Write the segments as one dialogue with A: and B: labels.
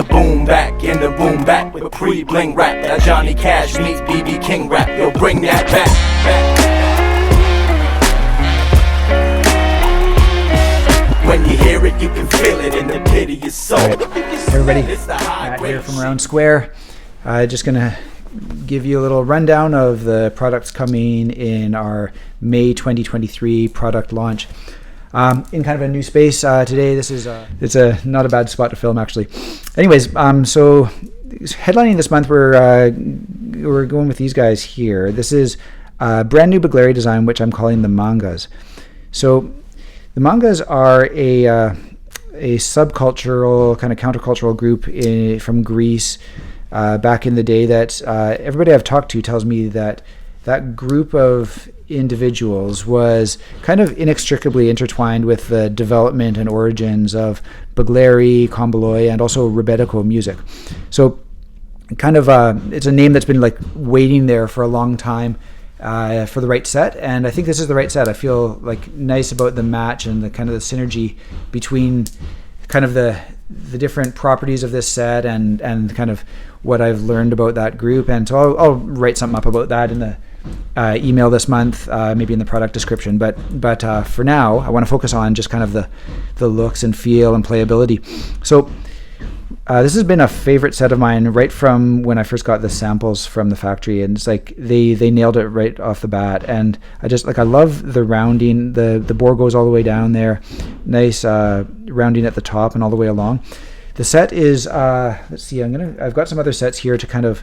A: boom back, in the boom back with pre-bling rap. That Johnny Cash meets BB King rap. Yo, bring that back. When you hear it, you can feel it in the pit of your soul.
B: Right. Everybody, Matt here from Round Square. Just gonna give you a little rundown of the products coming in our May 2023 product launch. In kind of a new space today. This is it's not a bad spot to film, actually. Anyways, so headlining this month, we're going with these guys here. This is a brand new Bugleri design, which I'm calling the Mangas. So the Mangas are a subcultural, kind of countercultural group from Greece back in the day that everybody I've talked to tells me that that group of individuals was kind of inextricably intertwined with the development and origins of Bugleri, Komboloi, and also Rebetiko music. So kind of it's a name that's been like waiting there for a long time for the right set, and I think this is the right set. I feel like nice about the match and the kind of the synergy between kind of the different properties of this set and kind of what I've learned about that group. And so I'll write something up about that in the email this month, maybe in the product description. But for now, I want to focus on just kind of the looks and feel and playability. So this has been a favorite set of mine right from when I first got the samples from the factory, and it's like they nailed it right off the bat. And I love the rounding. The bore goes all the way down there, nice rounding at the top and all the way along. The set is let's see, I've got some other sets here to kind of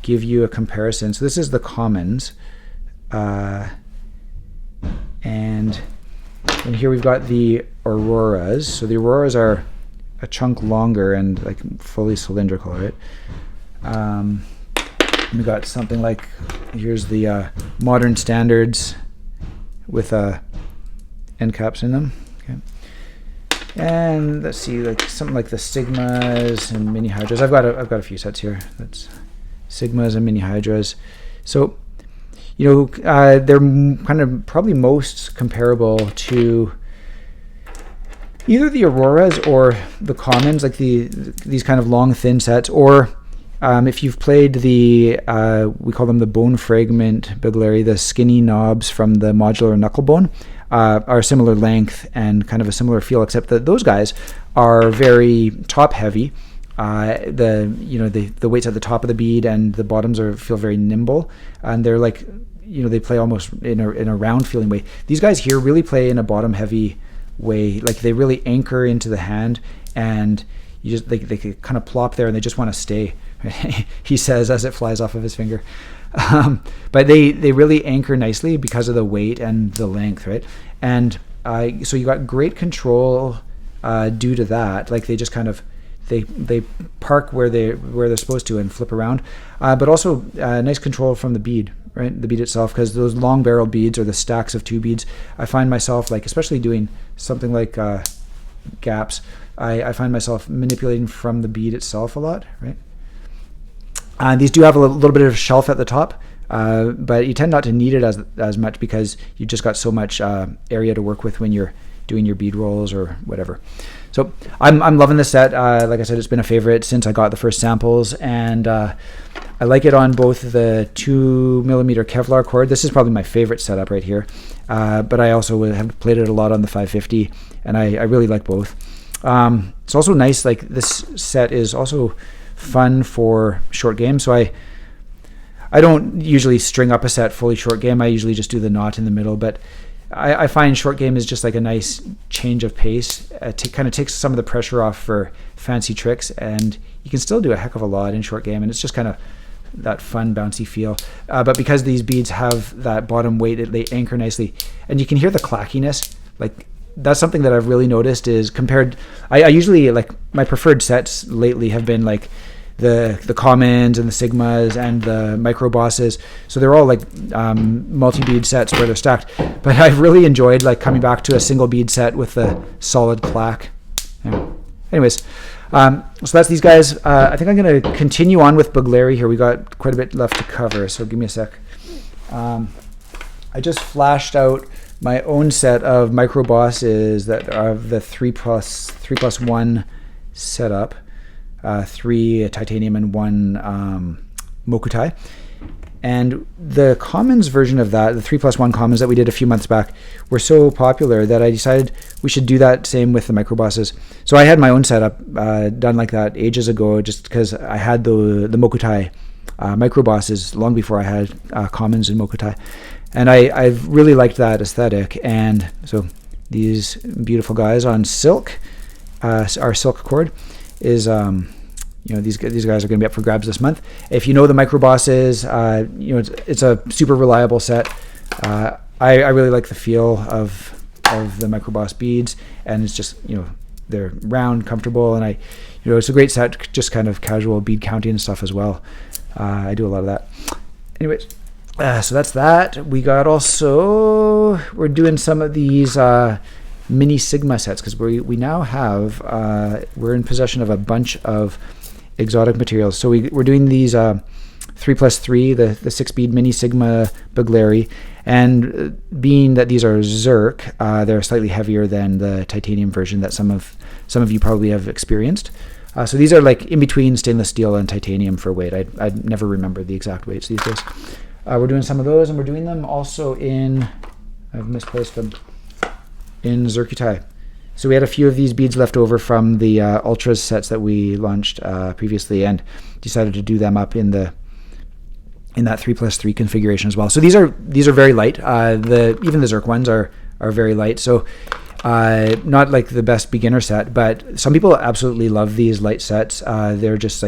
B: give you a comparison. So this is the commons, and here we've got the auroras. So the auroras are a chunk longer and like fully cylindrical, right? We got something like, here's the modern standards with end caps in them. Okay, and let's see, like something like the Sigmas and mini hydras. I've got a few sets here. That's Sigmas and mini hydras. So they're kind of probably most comparable to either the auroras or the commons, like these kind of long thin sets, or if you've played the we call them the bone fragment Bugleri, the skinny knobs from the modular knucklebone are a similar length and kind of a similar feel, except that those guys are very top heavy. The weight's at the top of the bead and the bottoms feel very nimble, and they're like, they play almost in a round feeling way. These guys here really play in a bottom heavy way, like they really anchor into the hand, and you just they kind of plop there and they just want to stay. He says as it flies off of his finger. But they really anchor nicely because of the weight and the length, right? And so you got great control due to that. Like they just kind of they park where they're supposed to and flip around, but also nice control from the bead, right? The bead itself, because those long barrel beads or the stacks of two beads, I find myself, like especially doing something like gaps, I find myself manipulating from the bead itself a lot, right? These do have a little bit of shelf at the top, but you tend not to need it as much because you just got so much area to work with when you're doing your bead rolls or whatever. So I'm loving this set. Like I said, it's been a favorite since I got the first samples, and I like it on both the 2mm Kevlar cord. This is probably my favorite setup right here, but I also have played it a lot on the 550, and I really like both. It's also nice, like this set is also fun for short game. So I don't usually string up a set fully short game. I usually just do the knot in the middle, but I find short game is just like a nice change of pace. It kind of takes some of the pressure off for fancy tricks, and you can still do a heck of a lot in short game, and it's just kind of that fun bouncy feel. But because these beads have that bottom weight, they anchor nicely, and you can hear the clackiness. Like that's something that I've really noticed is compared. I usually, like, my preferred sets lately have been like the commons and the Sigmas and the Microbosses. So they're all like multi-bead sets where they're stacked. But I've really enjoyed like coming back to a single bead set with the solid clack. Yeah. Anyways, so that's these guys. I think I'm going to continue on with Bugleri here. We got quite a bit left to cover, so give me a sec. I just flashed out my own set of Microbosses that are the 3+1 setup. 3 titanium and 1 mokutai. And the commons version of that, the 3+1 commons that we did a few months back, were so popular that I decided we should do that same with the Microbosses. So I had my own setup done like that ages ago, just because I had the mokutai Microbosses long before I had commons in mokutai. And I've really liked that aesthetic. And so these beautiful guys on silk, our silk cord is... these guys are going to be up for grabs this month. If you know the Microbosses, it's a super reliable set. I really like the feel of the Microboss beads, and it's just they're round, comfortable, and it's a great set, just kind of casual bead counting and stuff as well. I do a lot of that. Anyways, so that's that. We're doing some of these mini Sigma sets because we now have we're in possession of a bunch of exotic materials. So we're doing these 3+3, the 6-bead mini Sigma Bugleri, and being that these are Zirc, they're slightly heavier than the titanium version that some of you probably have experienced. So these are like in between stainless steel and titanium for weight. I never remember the exact weights these days. We're doing some of those, and we're doing them also I've misplaced them, in Zirconium. So we had a few of these beads left over from the Ultras sets that we launched previously, and decided to do them up in that 3+3 configuration as well. So these are very light. Even the Zirc ones are very light. So not like the best beginner set, but some people absolutely love these light sets. They're just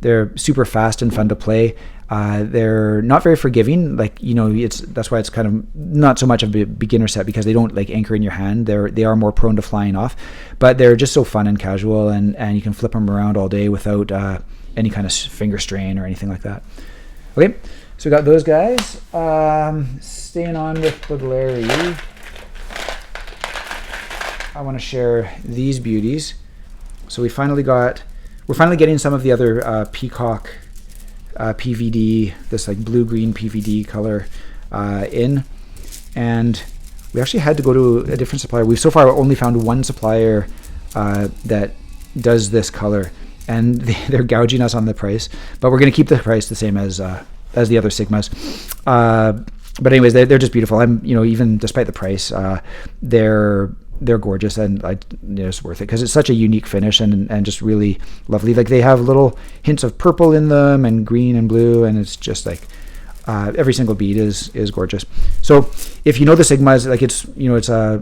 B: they're super fast and fun to play. They're not very forgiving, that's why it's kind of not so much of a beginner set, because they don't anchor in your hand. They are more prone to flying off, but they're just so fun and casual, and you can flip them around all day without any kind of finger strain or anything like that. Okay, so we got those guys. Staying on with Bugleri, I want to share these beauties. So we're finally getting some of the other Peacock PVD, this blue-green PVD color in, and we actually had to go to a different supplier. We've so far only found one supplier that does this color, and they're gouging us on the price, but we're going to keep the price the same as the other Sigmas. But anyways, they're just beautiful. Even despite the price, they're gorgeous, and it's worth it because it's such a unique finish and just really lovely. They have little hints of purple in them and green and blue, and it's just every single bead is gorgeous. So if you know the Sigmas,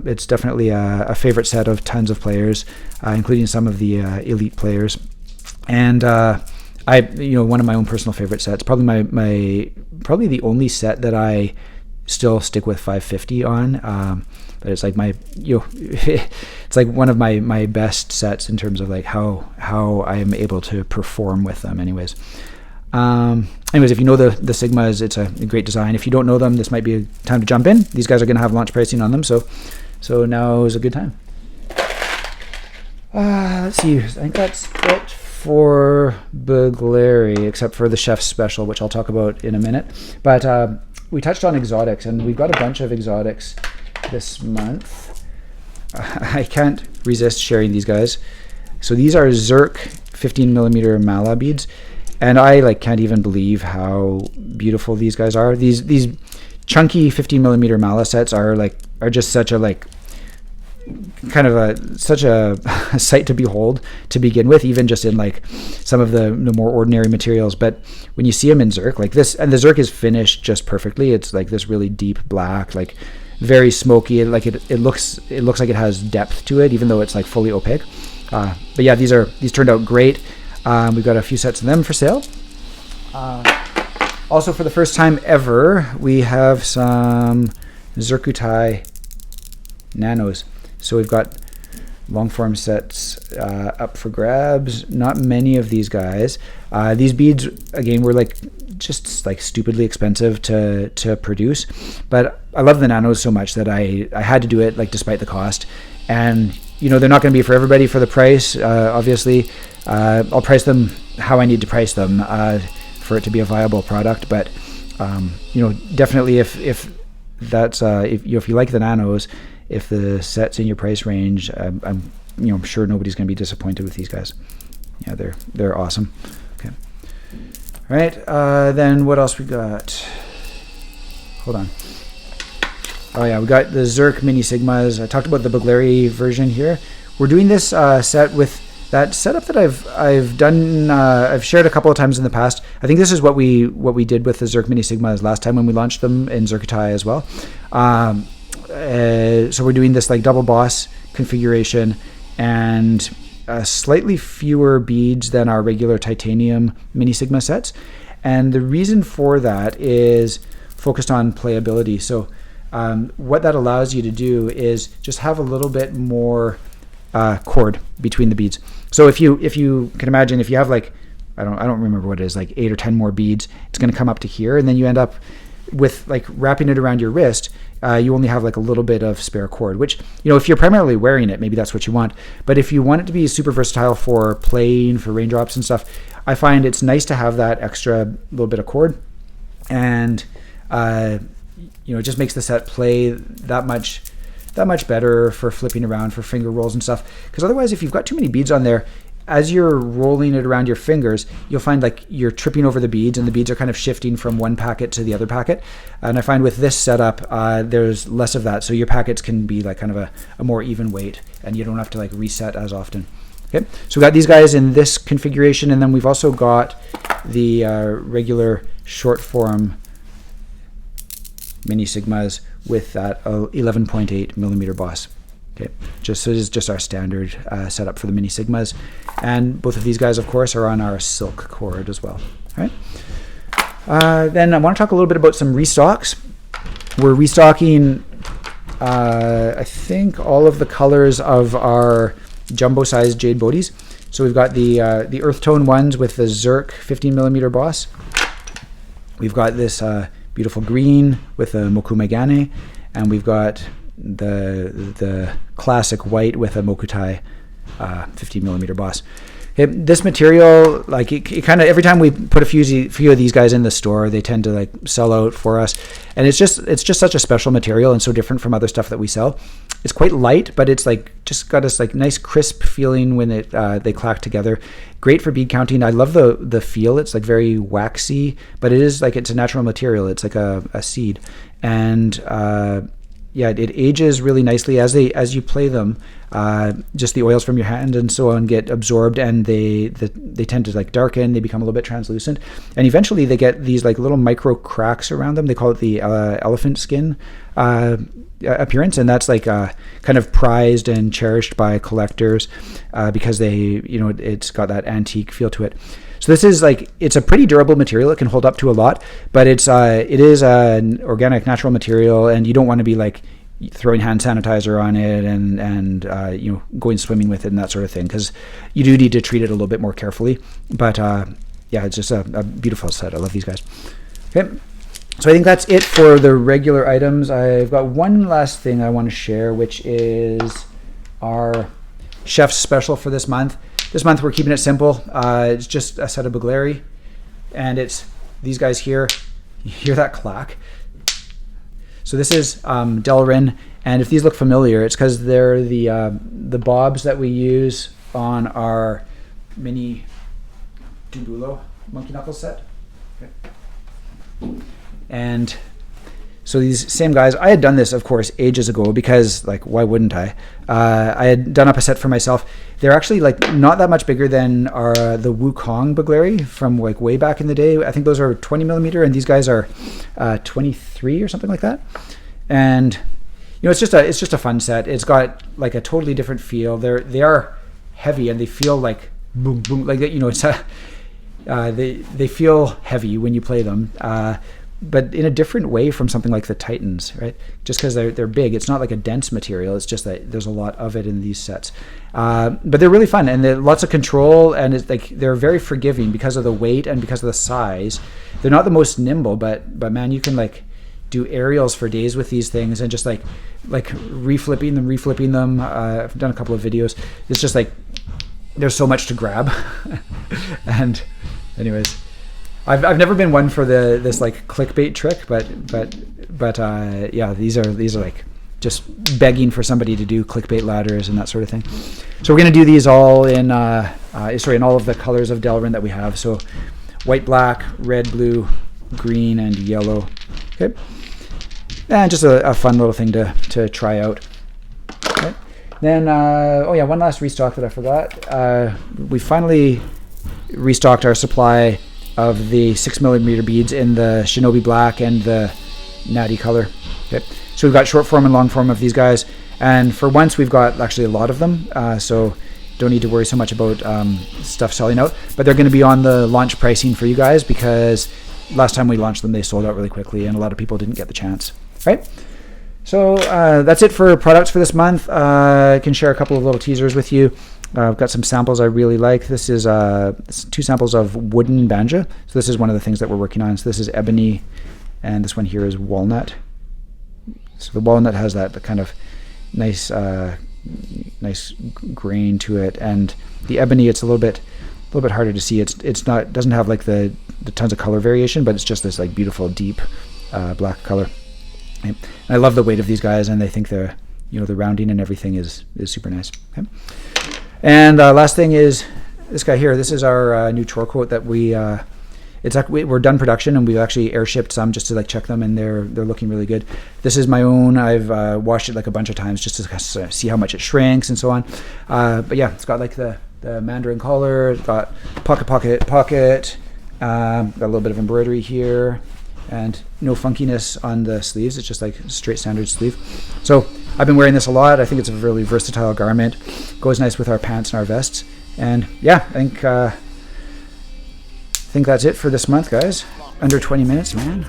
B: it's definitely a favorite set of tons of players, including some of the elite players. And one of my own personal favorite sets, probably the only set that I still stick with 550 on. But it's it's one of my best sets in terms of how I am able to perform with them. Anyways, if you know the Sigmas, it's a great design. If you don't know them, this might be a time to jump in. These guys are going to have launch pricing on them, so now is a good time. Let's see. I think that's it for Bugleri, except for the Chef's Special, which I'll talk about in a minute. But we touched on exotics, and we've got a bunch of exotics this month. I can't resist sharing these guys. So these are Zirc 15mm Mala beads, and I can't even believe how beautiful these guys are. These chunky 15mm Mala sets are just such a such a sight to behold to begin with, even just in some of the more ordinary materials. But when you see them in Zirc this, and the Zirc is finished just perfectly, it's this really deep black, very smoky. It looks like it has depth to it, even though it's fully opaque. But yeah, these turned out great. We've got a few sets of them for sale. Also, for the first time ever, we have some Zirconium nanos. So we've got long form sets up for grabs. Not many of these guys. These beads, again, were just stupidly expensive to produce, but I love the nanos so much that I had to do it despite the cost. And they're not going to be for everybody for the price. Obviously, I'll price them how I need to price them for it to be a viable product. But definitely if that's if you like the nanos, if the set's in your price range, I'm sure nobody's going to be disappointed with these guys. yeah, they're awesome. Okay. All right. Then what else we got? Hold on. Oh yeah, we got the Zirc Mini Sigmas. I talked about the Bugleri version here. We're doing this set with that setup that I've done. I've shared a couple of times in the past. I think this is what we did with the Zirc Mini Sigmas last time when we launched them in Zircotai as well. So we're doing this like double boss configuration and slightly fewer beads than our regular titanium Mini Sigma sets. And the reason for that is focused on playability. So what that allows you to do is just have a little bit more cord between the beads. So if you can imagine, if you have like, I don't remember what it is, like 8 or 10 more beads, it's going to come up to here, and then you end up with like wrapping it around your wrist. You only have like a little bit of spare cord, which, you know, if you're primarily wearing it, maybe that's what you want. But if you want it to be super versatile for playing, for raindrops and stuff, I find it's nice to have that extra little bit of cord, and you know, it just makes the set play that much better for flipping around, for finger rolls and stuff. Because otherwise, if you've got too many beads on there, as you're rolling it around your fingers, you'll find like you're tripping over the beads, and the beads are kind of shifting from one packet to the other packet. And I find with this setup, there's less of that. So your packets can be like kind of a more even weight, and you don't have to like reset as often. Okay, so we got these guys in this configuration, and then we've also got the regular short form Mini Sigmas with that 11.8 millimeter boss. Okay, so this is just our standard setup for the Mini Sigmas, and both of these guys, of course, are on our silk cord as well. All right. Then I want to talk a little bit about some restocks. We're restocking, I think, all of the colors of our jumbo-sized Jade bodies. So we've got the earth tone ones with the Zirc 15 millimeter boss. We've got this beautiful green with a Moku Megane, and we've got the classic white with a Mokutai 15 millimeter boss. This material, like it kind of, every time we put a few of these guys in the store, they tend to like sell out for us, and it's just such a special material and so different from other stuff that we sell. It's quite light, but it's like just got this like nice crisp feeling when they clack together. Great for bead counting. I love the feel. It's like very waxy, but it is like, it's a natural material. It's like a seed, and yeah, it ages really nicely as you play them. Just the oils from your hand and so on get absorbed, and they tend to like darken. They become a little bit translucent, and eventually they get these like little micro cracks around them. They call it the elephant skin appearance, and that's like kind of prized and cherished by collectors because it's got that antique feel to it. So this is like, it's a pretty durable material. It can hold up to a lot, but it is an organic, natural material, and you don't want to be like throwing hand sanitizer on it and going swimming with it and that sort of thing, because you do need to treat it a little bit more carefully. But yeah, it's just a beautiful set. I love these guys. Okay, so I think that's it for the regular items. I've got one last thing I want to share, which is our chef's special for this month. This month we're keeping it simple. It's just a set of Bugleri, and it's these guys here. You hear that clack? So this is delrin, and if these look familiar, it's because they're the bobs that we use on our mini Dundulo monkey knuckle set. Okay. And so these same guys, I had done this, of course, ages ago, because like, why wouldn't I? I had done up a set for myself. They're actually like not that much bigger than the Wukong Bugleri from like way back in the day. I think those are 20 millimeter, and these guys are 23 or something like that. And it's just a fun set. It's got like a totally different feel. They are heavy, and they feel like boom boom, like it's they feel heavy when you play them. But in a different way from something like the Titans, right? Just because they're big, it's not like a dense material. It's just that there's a lot of it in these sets. But they're really fun, and they're lots of control, and it's like they're very forgiving because of the weight and because of the size. They're not the most nimble, but man, you can like do aerials for days with these things, and just like reflipping them. I've done a couple of videos. It's just like there's so much to grab, and anyways. I've never been one for this like clickbait trick, but yeah, these are like just begging for somebody to do clickbait ladders and that sort of thing. So we're gonna do these all in sorry, in all of the colors of delrin that we have. So white, black, red, blue, green, and yellow. Okay, and just a fun little thing to try out. Okay. Then, oh yeah, one last restock that I forgot. We finally restocked our supply of the 6mm beads in the Shinobi Black and the Natty color. Okay. So we've got short form and long form of these guys, and for once we've got actually a lot of them, so don't need to worry so much about stuff selling out, but they're going to be on the launch pricing for you guys, because last time we launched them they sold out really quickly and a lot of people didn't get the chance, right? So that's it for products for this month. I can share a couple of little teasers with you. I've got some samples I really like. This is 2 samples of wooden banja. So this is one of the things that we're working on. So this is ebony, and this one here is walnut. So the walnut has that kind of nice grain to it, and the ebony, it's a little bit harder to see. It doesn't have like the tons of color variation, but it's just this like beautiful deep black color. And I love the weight of these guys, and I think the rounding and everything is super nice. Okay. And last thing is this guy here. This is our new chore coat that we're done production, and we've actually airshipped some just to like check them, and they're looking really good. This is my own. I've washed it like a bunch of times just to see how much it shrinks and so on. But yeah, it's got like the mandarin collar. It's got pocket. Got a little bit of embroidery here, and no funkiness on the sleeves. It's just like straight standard sleeve. So I've been wearing this a lot. I think it's a really versatile garment. Goes nice with our pants and our vests. And yeah, I think that's it for this month, guys. Under 20 minutes, man.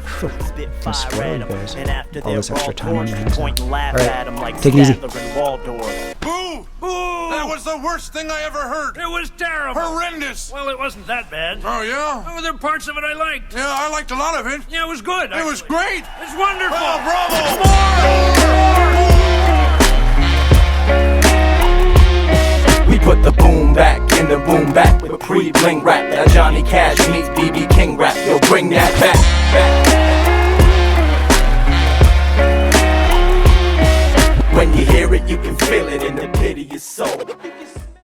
B: I'm spoiled, guys. All this extra time on your hands. All right, take it easy.
C: Boo! That was the worst thing I ever heard.
D: It was terrible.
C: Horrendous.
D: Well, it wasn't that bad.
C: Oh, yeah?
D: Oh, there were parts of it I liked.
C: Yeah, I liked a lot of it.
D: Yeah, it was good.
C: It was great.
D: It's wonderful.
C: Oh, bravo.
A: We put the boom back in the boom back with pre-bling rap. That Johnny Cash meets BB King rap. Yo, bring that back.